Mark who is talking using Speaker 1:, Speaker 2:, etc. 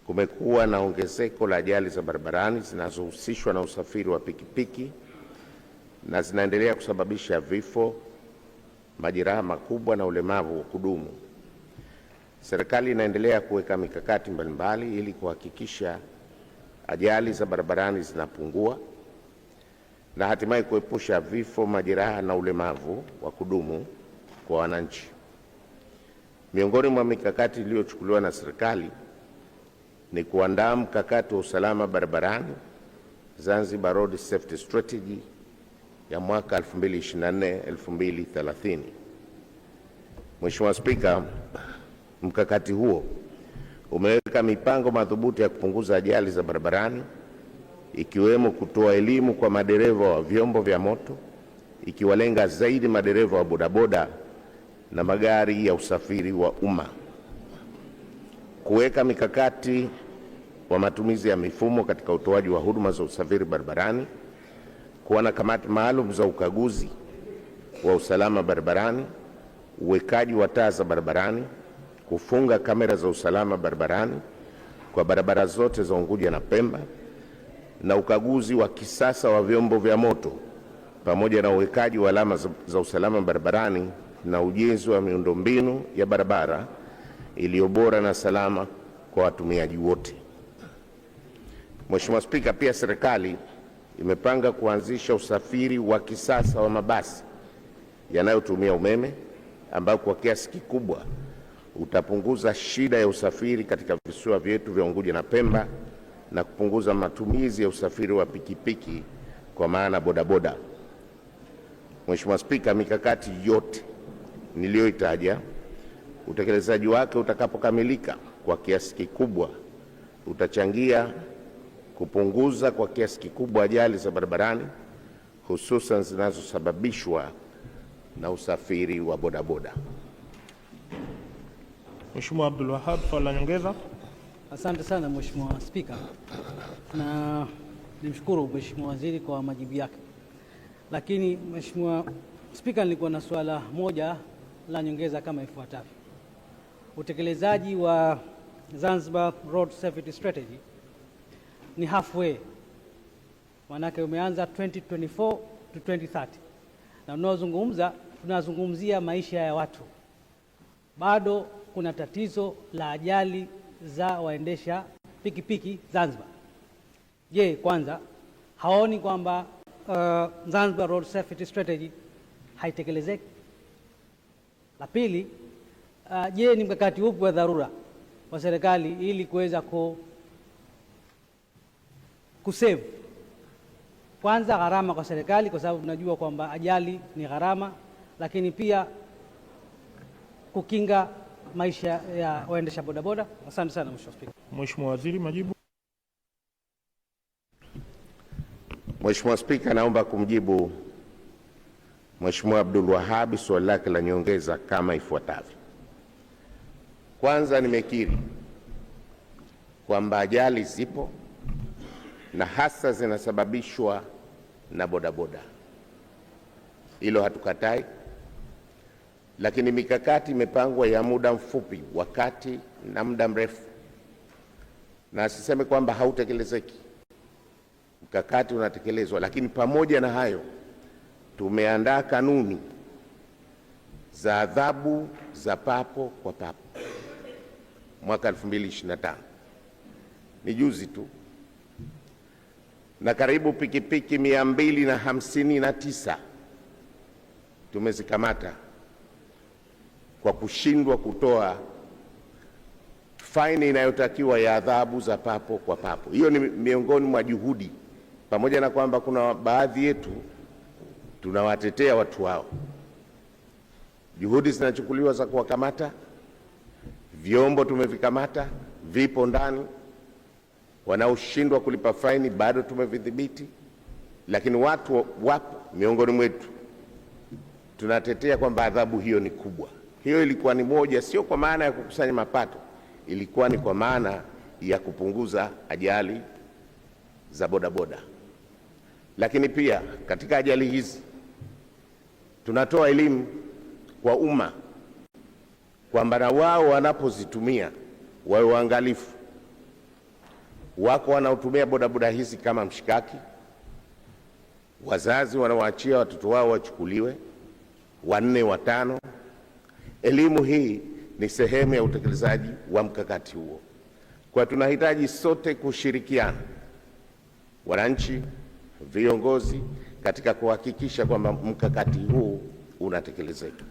Speaker 1: kumekuwa na ongezeko la ajali za barabarani zinazohusishwa na usafiri wa pikipiki na zinaendelea kusababisha vifo, majeraha makubwa na ulemavu wa kudumu. Serikali inaendelea kuweka mikakati mbalimbali ili kuhakikisha ajali za barabarani zinapungua na hatimaye kuepusha vifo, majeraha na ulemavu wa kudumu kwa wananchi. Miongoni mwa mikakati iliyochukuliwa na serikali ni kuandaa mkakati wa usalama barabarani Zanzibar Road Safety Strategy ya mwaka 2024-2030. Mheshimiwa Spika, mkakati huo umeweka mipango madhubuti ya kupunguza ajali za barabarani, ikiwemo kutoa elimu kwa madereva wa vyombo vya moto, ikiwalenga zaidi madereva wa bodaboda na magari ya usafiri wa umma, kuweka mikakati wa matumizi ya mifumo katika utoaji wa huduma za usafiri barabarani, kuwa na kamati maalum za ukaguzi wa usalama barabarani, uwekaji wa taa za barabarani, kufunga kamera za usalama barabarani kwa barabara zote za Unguja na Pemba, na ukaguzi wa kisasa wa vyombo vya moto, pamoja na uwekaji wa alama za usalama barabarani na ujenzi wa miundombinu ya barabara iliyo bora na salama kwa watumiaji wote. Mheshimiwa Spika, pia serikali imepanga kuanzisha usafiri wa kisasa wa mabasi yanayotumia umeme ambao kwa kiasi kikubwa utapunguza shida ya usafiri katika visiwa vyetu vya Unguja na Pemba na kupunguza matumizi ya usafiri wa pikipiki kwa maana bodaboda. Mheshimiwa Spika, mikakati yote niliyoitaja, utekelezaji wake utakapokamilika kwa kiasi kikubwa utachangia kupunguza kwa kiasi kikubwa ajali za barabarani, hususan zinazosababishwa na usafiri wa bodaboda.
Speaker 2: Mheshimiwa Abdul Wahab, swali la nyongeza.
Speaker 3: Asante sana Mheshimiwa Spika, na nimshukuru Mheshimiwa Waziri kwa majibu yake. Lakini Mheshimiwa Spika, nilikuwa na swala moja la nyongeza kama ifuatavyo. Utekelezaji wa Zanzibar Road Safety Strategy ni halfway, manake umeanza 2024 to 2030, na tunazungumzia maisha ya watu. Bado kuna tatizo la ajali za waendesha pikipiki Zanzibar. Je, kwanza haoni kwamba Zanzibar Road Safety Strategy haitekelezeki? La pili, je, ni mkakati upi wa dharura wa serikali ili kuweza kusave kwanza gharama kwa serikali, kwa sababu tunajua kwamba ajali ni gharama, lakini pia kukinga maisha ya waendesha bodaboda? Asante sana Mheshimiwa Spika.
Speaker 2: Mheshimiwa Waziri, majibu.
Speaker 1: Mheshimiwa Spika, naomba kumjibu Mheshimiwa Abdul Wahab swali lake la nyongeza kama ifuatavyo. Kwanza, nimekiri kwamba ajali zipo na hasa zinasababishwa na bodaboda. Hilo hatukatai, lakini mikakati imepangwa ya muda mfupi, wakati na muda mrefu, na siseme kwamba hautekelezeki. Mkakati unatekelezwa, lakini pamoja na hayo tumeandaa kanuni za adhabu za papo kwa papo mwaka 2025. Ni juzi tu, na karibu pikipiki 259 tumezikamata kwa kushindwa kutoa faini inayotakiwa ya adhabu za papo kwa papo. Hiyo ni miongoni mwa juhudi, pamoja na kwamba kuna baadhi yetu tunawatetea watu wao. Juhudi zinachukuliwa za kuwakamata, vyombo tumevikamata, vipo ndani. Wanaoshindwa kulipa faini bado tumevidhibiti, lakini watu wapo miongoni mwetu tunatetea kwamba adhabu hiyo ni kubwa. Hiyo ilikuwa ni moja, sio kwa maana ya kukusanya mapato, ilikuwa ni kwa maana ya kupunguza ajali za bodaboda. Lakini pia katika ajali hizi tunatoa elimu kwa umma kwamba na wao wanapozitumia wawe waangalifu, Wako wanaotumia bodaboda hizi kama mshikaki, wazazi wanaoachia watoto wao wachukuliwe, 4 5. Elimu hii ni sehemu ya utekelezaji wa mkakati huo. Kwa tunahitaji sote kushirikiana, wananchi, viongozi, katika kuhakikisha kwamba mkakati huu unatekelezeka.